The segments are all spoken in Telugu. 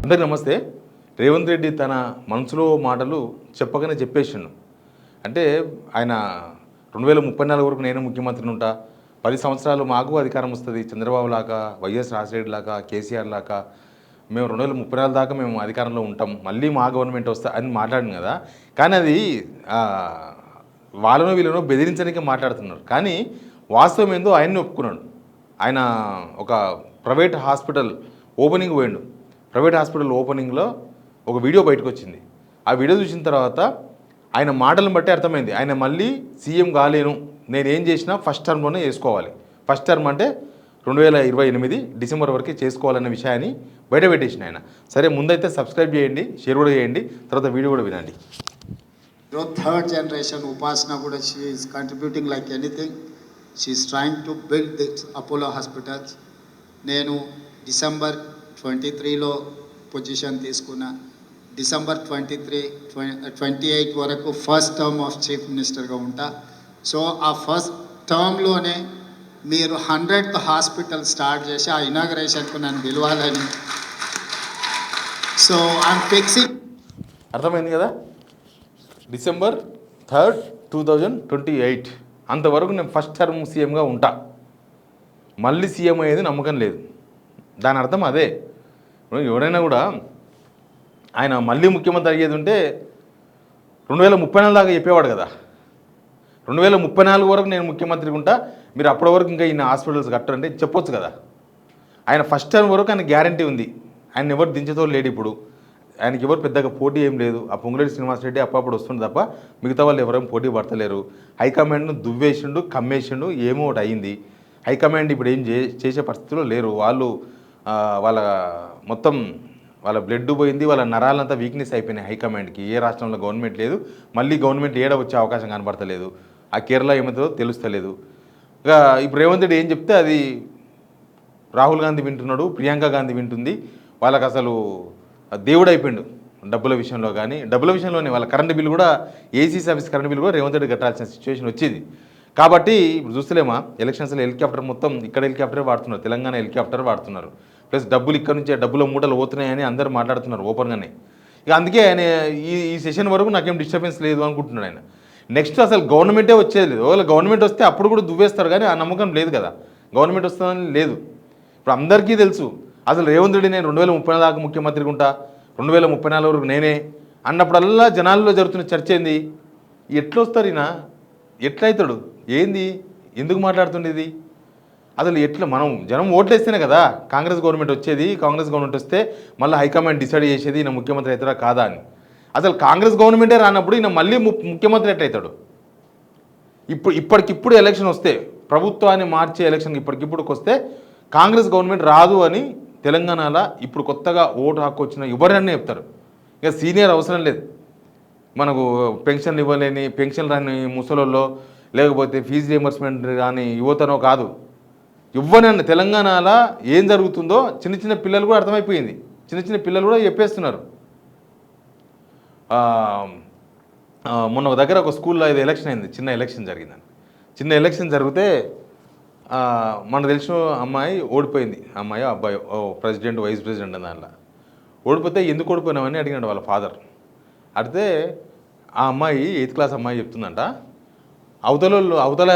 అందరికీ నమస్తే. రేవంత్ రెడ్డి తన మనసులో మాటలు చెప్పగానే చెప్పేసిండు. అంటే ఆయన 2034 వరకు నేను ముఖ్యమంత్రిని ఉంటా, 10 సంవత్సరాలు మాకు అధికారం వస్తుంది, చంద్రబాబు లాగా, వైఎస్ రాజశేఖర్ లాగా, కేసీఆర్ లాగా మేము 2034 దాకా మేము అధికారంలో ఉంటాం, మళ్ళీ మా గవర్నమెంట్ వస్తా అని మాట్లాడింది కదా. కానీ అది వాళ్ళను వీళ్ళను బెదిరించడానికి మాట్లాడుతున్నారు. కానీ వాస్తవం ఏందో ఆయన్ని ఒప్పుకున్నాడు. ఆయన ఒక ప్రైవేట్ హాస్పిటల్ ఓపెనింగ్ పోయిండు. ప్రైవేట్ హాస్పిటల్ ఓపెనింగ్లో ఒక వీడియో బయటకు వచ్చింది. ఆ వీడియో చూసిన తర్వాత ఆయన మాటలను బట్టి అర్థమైంది ఆయన మళ్ళీ సీఎం కాలేను, నేనేం చేసినా ఫస్ట్ టర్మ్లోనే చేసుకోవాలి. ఫస్ట్ టర్మ్ అంటే 2028 డిసెంబర్ వరకు చేసుకోవాలన్న విషయాన్ని బయట పెట్టేసిన ఆయన. సరే, ముందైతే సబ్స్క్రైబ్ చేయండి, షేర్ కూడా చేయండి, తర్వాత వీడియో కూడా వినండి. థర్డ్ జనరేషన్ ఉపాసన కూడా she is contributing like anything. She is trying to build this Apollo hospitals. నేను డిసెంబర్ 23లో పొజిషన్ తీసుకున్న. డిసెంబర్ 28 వరకు ఫస్ట్ టర్మ్ ఆఫ్ చీఫ్ మినిస్టర్గా ఉంటా. సో ఆ ఫస్ట్ టర్మ్లోనే మీరు 100th హాస్పిటల్ స్టార్ట్ చేసి ఆ ఇనాగరేషన్కు నన్ను పిలవాలని. So I'm fixing. అర్థమైంది కదా. డిసెంబర్ 3, 2028 అంతవరకు నేను ఫస్ట్ టర్మ్ సీఎంగా ఉంటా, మళ్ళీ సీఎం అయ్యేది నమ్మకం లేదు. దాని అర్థం అదే. ఎవరైనా కూడా ఆయన మళ్ళీ ముఖ్యమంత్రి అయ్యేది ఉంటే 2034 దాకా చెప్పేవాడు కదా. 2034 వరకు నేను ముఖ్యమంత్రిగా ఉంటా, మీరు అప్పటి వరకు ఇంకా ఈయన హాస్పిటల్స్ కట్టరంటే చెప్పొచ్చు కదా. ఆయన ఫస్ట్ టర్మ్ వరకు ఆయన గ్యారంటీ ఉంది. ఆయన ఎవరు దించేతో లేడు. ఇప్పుడు ఆయనకి ఎవరు పెద్దగా పోటీ ఏం లేదు. ఆ పొంగులేటి శ్రీనివాసరెడ్డి అప్పుడప్పుడు వస్తుంది తప్ప మిగతా వాళ్ళు ఎవరేం పోటీ పడతలేరు. హైకమాండ్ను దువ్వేసిండు, కమ్మేసిండు, ఏమో ఒకటి అయింది. హైకమాండ్ ఇప్పుడు ఏం చేసే పరిస్థితిలో లేరు. వాళ్ళు వాళ్ళ మొత్తం వాళ్ళ బ్లడ్ పోయింది, వాళ్ళ నరాలంతా వీక్నెస్ అయిపోయినాయి హైకమాండ్కి. ఏ రాష్ట్రంలో గవర్నమెంట్ లేదు, మళ్ళీ గవర్నమెంట్ ఏడ వచ్చే అవకాశం కనబడతలేదు. ఆ కేరళ ఏమవుతుందో తెలుస్తలేదు. ఇక ఇప్పుడు రేవంత్ రెడ్డి ఏం చెప్తే అది రాహుల్ గాంధీ వింటున్నాడు, ప్రియాంక గాంధీ వింటుంది. వాళ్ళకి అసలు దేవుడు అయిపోయిండు డబ్బుల విషయంలో. కానీ డబ్బుల విషయంలోనే వాళ్ళ కరెంటు బిల్లు కూడా, ఏసీసీ ఆఫీస్ కరెంటు బిల్లు కూడా రేవంత్ రెడ్డి కట్టాల్సిన సిచ్యువేషన్ వచ్చింది. కాబట్టి ఇప్పుడు చూస్తలేమా ఎలక్షన్స్లో హెలికాప్టర్ మొత్తం ఇక్కడ హెలికాప్టరే వాడుతున్నారు, తెలంగాణ హెలికాప్టర్ వాడుతున్నారు. ప్లస్ డబ్బులు ఇక్కడ నుంచే డబ్బుల మూటలు పోతున్నాయని అందరూ మాట్లాడుతున్నారు ఓపెన్గానే. ఇక అందుకే ఆయన ఈ సెషన్ వరకు నాకేం డిస్టర్బెన్స్ లేదు అనుకుంటున్నాడు ఆయన. నెక్స్ట్ అసలు గవర్నమెంటే వచ్చేది లేదు. ఒకవేళ గవర్నమెంట్ వస్తే అప్పుడు కూడా దువ్వేస్తారు, కానీ ఆ నమ్మకం లేదు కదా, గవర్నమెంట్ వస్తుందని లేదు. ఇప్పుడు అందరికీ తెలుసు అసలు రేవంత్ రెడ్డి నేను 2034 దాకా ముఖ్యమంత్రిగా ఉంటా, 2034 వరకు నేనే అన్నప్పుడల్లా జనాల్లో జరుగుతున్న చర్చ ఏంది, ఎట్లొస్తారు ఈయన, ఎట్లయితాడు, ఏంది, ఎందుకు మాట్లాడుతుండేది, అసలు ఎట్లా మనం జనం ఓట్లేస్తేనే కదా కాంగ్రెస్ గవర్నమెంట్ వచ్చేది. కాంగ్రెస్ గవర్నమెంట్ వస్తే మళ్ళీ హైకమాండ్ డిసైడ్ చేసేది ఈయన ముఖ్యమంత్రి అవుతాడా కాదా అని. అసలు కాంగ్రెస్ గవర్నమెంటే రానప్పుడు ఈయన మళ్ళీ ముఖ్యమంత్రి ఎట్లయితాడు. ఇప్పటికిప్పుడు ఎలక్షన్ వస్తే, ప్రభుత్వాన్ని మార్చే ఎలక్షన్ ఇప్పటికిప్పుడుకి వస్తే కాంగ్రెస్ గవర్నమెంట్ రాదు అని తెలంగాణలో ఇప్పుడు కొత్తగా ఓటు హక్కు వచ్చిన ఎవరన్నా చెప్తారు. ఇక సీనియర్ అవసరం లేదు. మనకు పెన్షన్లు ఇవ్వలేని, పెన్షన్ రాని ముసలోళ్ళో, లేకపోతే ఫీజు రియంబర్స్మెంట్ కానీ యువతనో కాదు, ఇవ్వనన్న తెలంగాణలో ఏం జరుగుతుందో చిన్న చిన్న పిల్లలు కూడా అర్థమైపోయింది. చిన్న చిన్న పిల్లలు కూడా చెప్పేస్తున్నారు. మొన్న ఒక దగ్గర ఒక స్కూల్లో ఇది ఎలక్షన్ అయింది, చిన్న ఎలక్షన్ జరిగిందని. చిన్న ఎలక్షన్ జరిగితే మనకు తెలిసిన అమ్మాయి ఓడిపోయింది. అమ్మాయి అబ్బాయి ప్రెసిడెంట్ వైస్ ప్రెసిడెంట్ దాంట్లో ఓడిపోతే ఎందుకు ఓడిపోయినామని అడిగినాడు వాళ్ళ ఫాదర్. అడిగితే ఆ అమ్మాయి 8th క్లాస్ అమ్మాయి చెప్తుందంట, అవతల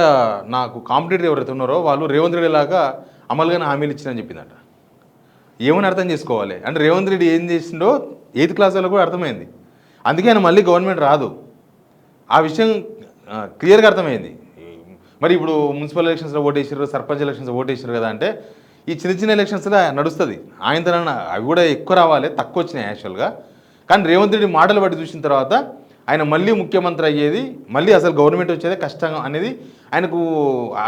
నాకు కాంపిటేటర్ ఎవరైతే ఉన్నారో వాళ్ళు రేవంత్ రెడ్డి లాగా అమలుగానే హామీలు ఇచ్చిందని చెప్పిందట. ఏమని అర్థం చేసుకోవాలి అంటే రేవంత్ రెడ్డి ఏం చేసిండో 8th క్లాస్ వాళ్ళకు కూడా అర్థమైంది. అందుకే ఆయన మళ్ళీ గవర్నమెంట్ రాదు, ఆ విషయం క్లియర్గా అర్థమైంది. మరి ఇప్పుడు మున్సిపల్ ఎలక్షన్స్లో ఓటేసారు, సర్పంచ్ ఎలక్షన్స్లో ఓటేసారు కదా అంటే ఈ చిన్న చిన్న ఎలక్షన్స్లో నడుస్తుంది. ఆయనతో అవి కూడా ఎక్కువ రావాలి, తక్కువ వచ్చినాయి యాక్చువల్గా. కానీ రేవంత్ రెడ్డి మాటలు బట్టి చూసిన తర్వాత ఆయన మళ్ళీ ముఖ్యమంత్రి అయ్యేది, మళ్ళీ అసలు గవర్నమెంట్ వచ్చేదే కష్టం అనేది ఆయనకు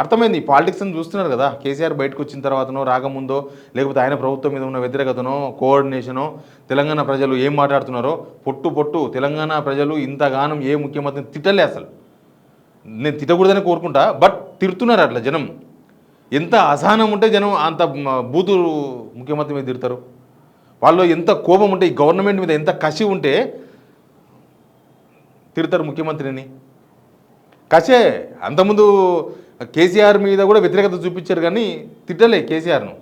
అర్థమైంది. పాలిటిక్స్ అని చూస్తున్నారు కదా, కేసీఆర్ బయటకు వచ్చిన తర్వాతనో రాకముందో, లేకపోతే ఆయన ప్రభుత్వం మీద ఉన్న వ్యతిరేకతనో, కోఆర్డినేషనో, తెలంగాణ ప్రజలు ఏం మాట్లాడుతున్నారో పొట్టు తెలంగాణ ప్రజలు ఇంతగానం ఏ ముఖ్యమంత్రిని తిట్టలే. అసలు నేను తిట్టకూడదని కోరుకుంటా, బట్ తిడుతున్నారు అట్లా జనం. ఎంత అసహనం ఉంటే జనం అంత బూతులు ముఖ్యమంత్రి మీద తిడతారు. వాళ్ళు ఎంత కోపం ఉంటే, ఈ గవర్నమెంట్ మీద ఎంత కసి ఉంటే తిడతారు ముఖ్యమంత్రిని. కసే. అంతకుముందు కేసీఆర్ మీద కూడా వ్యతిరేకత చూపించారు కానీ తిట్టలే కేసీఆర్ను.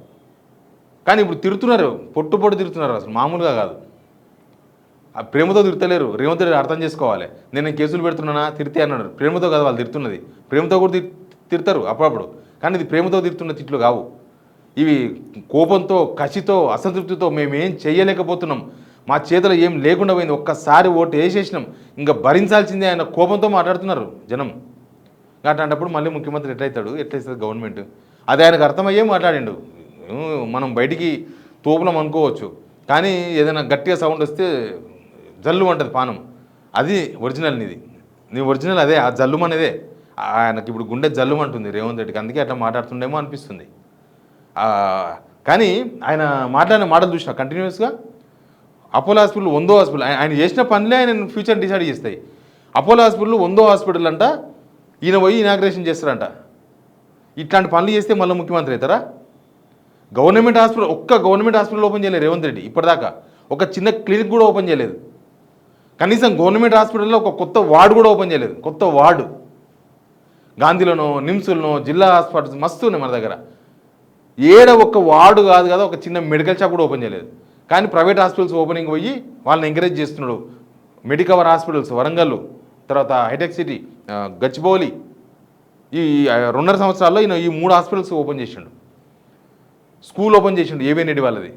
కానీ ఇప్పుడు తిడుతున్నారు, పొట్టు తిడుతున్నారు, అసలు మామూలుగా కాదు. ఆ ప్రేమతో తిడతలేరు. రేవంత్ రెడ్డి అర్థం చేసుకోవాలి. నేను కేసులు పెడుతున్నానా తిడితే అన్నాడు. ప్రేమతో కాదు వాళ్ళు తిడుతున్నది, ప్రేమతో కూడా తిడతారు అప్పుడప్పుడు, కానీ ఇది ప్రేమతో తిడుతున్న తిట్లు కావు. ఇవి కోపంతో, కసితో, అసంతృప్తితో మేమేం చేయలేకపోతున్నాం, మా చేతిలో ఏం లేకుండా పోయింది, ఒక్కసారి ఓటు వేసేసినాం, ఇంకా భరించాల్సిందే ఆయన కోపంతో మాట్లాడుతున్నారు జనం. అట్లాంటప్పుడు మళ్ళీ ముఖ్యమంత్రి ఎట్లయిస్తుంది గవర్నమెంట్? అది ఆయనకు అర్థమయ్యే మాట్లాడిండు. మనం బయటికి తోపులం అనుకోవచ్చు, కానీ ఏదైనా గట్టిగా సౌండ్ వస్తే జల్లు అంటది పానం. అది ఒరిజినల్ నీ ఒరిజినల్ అదే, ఆ జల్లు అనేదే. ఆయనకి ఇప్పుడు గుండె జల్లు అంటుంది రేవంత్ రెడ్డికి, అందుకే అట్లా మాట్లాడుతుండేమో అనిపిస్తుంది. కానీ ఆయన మాట్లాడిన మాటలు చూసిన కంటిన్యూస్గా అపోలో హాస్పిటల్ 100వ హాస్పిటల్, ఆయన చేసిన పనులే ఆయన ఫ్యూచర్ డిసైడ్ చేస్తాయి. అపోలో హాస్పిటల్ 100వ హాస్పిటల్ అంట, ఈయన పోయి ఇనాగ్రేషన్ చేస్తారంట. ఇట్లాంటి పనులు చేస్తే మళ్ళీ ముఖ్యమంత్రి అవుతారా? గవర్నమెంట్ హాస్పిటల్ ఓపెన్ చేయలేదు రేవంత్ రెడ్డి ఇప్పటిదాకా. ఒక చిన్న క్లినిక్ కూడా ఓపెన్ చేయలేదు. కనీసం గవర్నమెంట్ హాస్పిటల్లో ఒక కొత్త వార్డు కూడా ఓపెన్ చేయలేదు. కొత్త వార్డు గాంధీలోనో, నిమ్స్లోనో, జిల్లా హాస్పిటల్స్ మస్తు ఉన్నాయి మన దగ్గర. ఒక్క వార్డు కాదు కదా, ఒక చిన్న మెడికల్ షాప్ కూడా ఓపెన్ చేయలేదు. కానీ ప్రైవేట్ హాస్పిటల్స్ ఓపెనింగ్ పోయి వాళ్ళని ఎంకరేజ్ చేస్తున్నాడు. మెడికవర్ హాస్పిటల్స్ వరంగల్, తర్వాత హైటెక్ సిటీ, గచ్చిబౌలి, ఈ 2.5 సంవత్సరాల్లో ఈయన ఈ 3 హాస్పిటల్స్ ఓపెన్ చేసిండు. స్కూల్ ఓపెన్ చేసిండు ఏవిఎన్ రెడ్డి వాళ్ళది.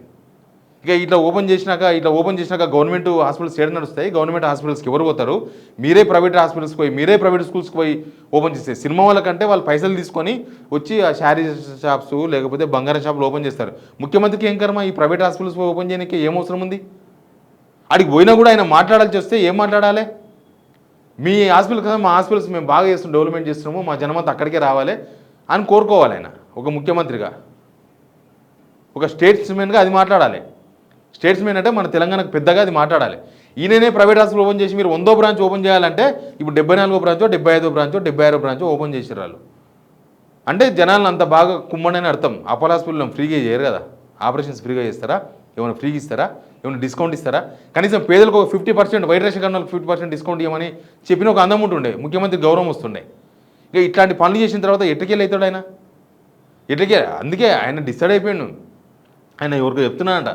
ఇక ఇట్లా ఓపెన్ చేసినాక గవర్నమెంట్ హాస్పిటల్స్ ఏడు నడుస్తాయి? గవర్నమెంట్ హాస్పిటల్స్కి ఎవరు పోతారు? మీరే ప్రైవేట్ హాస్పిటల్స్కి పోయి, మీరే ప్రైవేట్ స్కూల్స్కి పోయి ఓపెన్ చేస్తే, సినిమా వాళ్ళకంటే వాళ్ళు పైసలు తీసుకొని వచ్చి ఆ శారీ షాప్స్ లేకపోతే బంగారం షాపులు ఓపెన్ చేస్తారు. ముఖ్యమంత్రికి ఏం కర్మ ఈ ప్రైవేట్ హాస్పిటల్స్ ఓపెన్ చేయడానికి? ఏం అవసరం ఉంది? అడిగి పోయినా కూడా ఆయన మాట్లాడాల్సి వస్తే ఏం మాట్లాడాలి? మీ హాస్పిటల్ కదా, మా హాస్పిటల్స్ మేము బాగా చేస్తున్నాం, డెవలప్మెంట్ చేస్తున్నాము, మా జనమంతా అక్కడికే రావాలి అని కోరుకోవాలి ఆయన. ఒక ముఖ్యమంత్రిగా, ఒక స్టేట్స్మెన్గా అది మాట్లాడాలి. స్టేట్స్మెన్ అంటే మన తెలంగాణకు పెద్దగా అది మాట్లాడాలి. ఈయననే ప్రైవేట్ హాస్పిటల్ ఓపెన్ చేసి మీరు 100వ బ్రాంచ్ ఓపెన్ చేయాలంటే ఇప్పుడు 74వ బ్రాంచో, 75వ బ్రాంచో, 76వ బ్రాంచో ఓపెన్ చేసారు వాళ్ళు. అంటే జనాలను అంత బాగా కుమ్మడని అర్థం. అపోలో హాస్పిటల్లో ఫ్రీగా చేయరు కదా, ఆపరేషన్స్ ఫ్రీగా చేస్తారా? ఏమైనా ఫ్రీగా ఇస్తారా? ఏమైనా డిస్కౌంట్ ఇస్తారా? కనీసం పేదలకు ఒక 50%, వైట్ రేషన్ కార్డు 50% డిస్కౌంట్ ఇవ్వమని చెప్పిన ఒక అందం ఉంటుండే, ముఖ్యమంత్రి గౌరవం వస్తుండే. ఇక ఇట్లాంటి పనులు చేసిన తర్వాత ఎట్టకేళ్ళు అవుతాడు ఆయన? అందుకే ఆయన డిసైడ్ అయిపోయాడు. ఆయన ఎవరికి చెప్తున్నానంట,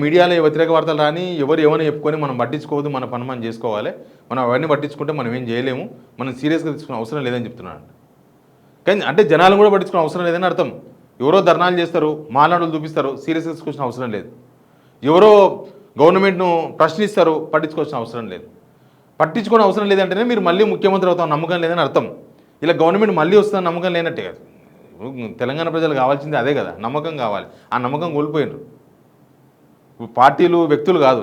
మీడియాలో వ్యతిరేక వార్తలు రాని, ఎవరు ఏమైనా చెప్పుకొని మనం పట్టించుకోవద్దు, మన పని మనం చేసుకోవాలి, మనం అవన్నీ పట్టించుకుంటే మనం ఏం చేయలేము, మనం సీరియస్గా తీసుకునే అవసరం లేదని చెప్తున్నాడు. కానీ అంటే జనాలు కూడా పట్టించుకునే అవసరం లేదని అర్థం. ఎవరో ధర్నాలు చేస్తారు, మాట్లాడులు చూపిస్తారు, సీరియస్గా తీసుకొచ్చిన అవసరం లేదు. ఎవరో గవర్నమెంట్ను ప్రశ్నిస్తారు, పట్టించుకోవాల్సిన అవసరం లేదు. పట్టించుకోవడం అవసరం లేదంటేనే మీరు మళ్ళీ ముఖ్యమంత్రి అవుతాం నమ్మకం లేదని అర్థం. ఇలా గవర్నమెంట్ మళ్ళీ వస్తుందని నమ్మకం లేనట్టే కదా. తెలంగాణ ప్రజలు కావాల్సింది అదే కదా, నమ్మకం కావాలి. ఆ నమ్మకం కోల్పోయినారు. పార్టీలు, వ్యక్తులు కాదు,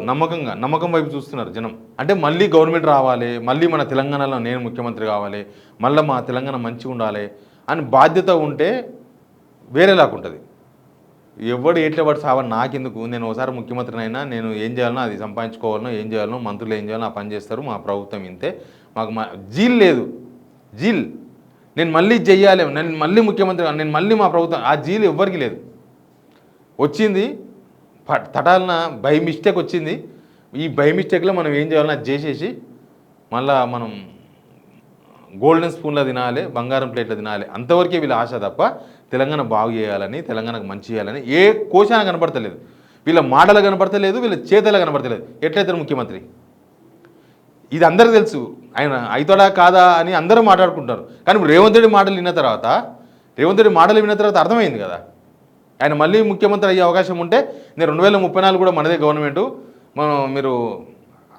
నమ్మకం వైపు చూస్తున్నారు జనం. అంటే మళ్ళీ గవర్నమెంట్ రావాలి, మళ్ళీ మన తెలంగాణలో నేను ముఖ్యమంత్రి కావాలి, మళ్ళీ మా తెలంగాణ మంచిగా ఉండాలి అని బాధ్యత ఉంటే వేరేలాగుంటుంది. ఎవడు ఏట్లేవాడు సావని నాకెందుకు, నేను ఒకసారి ముఖ్యమంత్రిని అయినా, నేను ఏం చేయాలనో అది సంపాదించుకోవాలనో, ఏం చేయాలనో, మంత్రులు ఏం చేయాలనో ఆ పని చేస్తారు, మా ప్రభుత్వం ఇంతే, మాకు జీల్ లేదు. నేను మళ్ళీ చెయ్యాలి, నేను మళ్ళీ ముఖ్యమంత్రి, నేను మళ్ళీ మా ప్రభుత్వం, ఆ జీల్ ఎవ్వరికి లేదు. వచ్చింది తటాలన బై మిస్టేక్ వచ్చింది. ఈ బై మిస్టేక్లో మనం ఏం చేయాలని అది చేసేసి మళ్ళీ మనం గోల్డెన్ స్పూన్లో తినాలి, బంగారం ప్లేట్లో తినాలి, అంతవరకే వీళ్ళ ఆశ తప్ప తెలంగాణ బాగు చేయాలని, తెలంగాణకు మంచి చేయాలని ఏ కోశాన కనపడతలేదు. వీళ్ళ మాటలు కనపడతలేదు, వీళ్ళ చేతలు కనపడతలేదు. ఎట్లయితారు ముఖ్యమంత్రి? ఇది అందరికీ తెలుసు. ఆయన అవుతాడా కాదా అని అందరూ మాట్లాడుకుంటారు. కానీ ఇప్పుడు రేవంత్ రెడ్డి మాటలు విన్న తర్వాత అర్థమైంది కదా, ఆయన మళ్ళీ ముఖ్యమంత్రి అయ్యే అవకాశం ఉంటే నేను 2034 కూడా మనదే గవర్నమెంటు, మీరు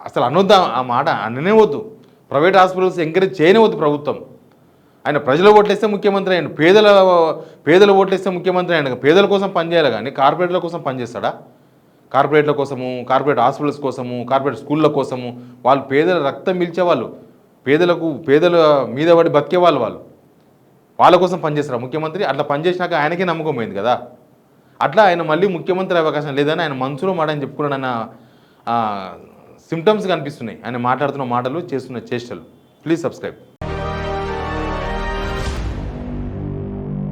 అసలు అనొద్దా ఆ మాట, అననేవద్దు. ప్రైవేట్ హాస్పిటల్స్ ఎంకరేజ్ చేయనివద్దు ప్రభుత్వం. ఆయన ప్రజల ఓట్లేస్తే ముఖ్యమంత్రి, ఆయన పేదల ఓట్లేస్తే ముఖ్యమంత్రి. ఆయన పేదల కోసం పనిచేయాలి కానీ కార్పొరేట్ల కోసం పనిచేస్తాడా? కార్పొరేట్ల కోసము, కార్పొరేట్ హాస్పిటల్స్ కోసము, కార్పొరేట్ స్కూళ్ళ కోసము, వాళ్ళు పేదల రక్తం పీల్చేవాళ్ళు, పేదల మీద పడి బతికేవాళ్ళు, వాళ్ళ కోసం పనిచేస్తారా ముఖ్యమంత్రి? అట్లా పనిచేసినాక ఆయనకే నమ్మకం పోయింది కదా. అట్లా ఆయన మళ్ళీ ముఖ్యమంత్రి అవకాశం లేదని ఆయన మనసులో మాట అని చెప్పుకున్నాడన్న సిమ్టమ్స్ కనిపిస్తున్నాయి ఆయన మాట్లాడుతున్న మాటలు, చేస్తున్న చేష్టలు. Please subscribe.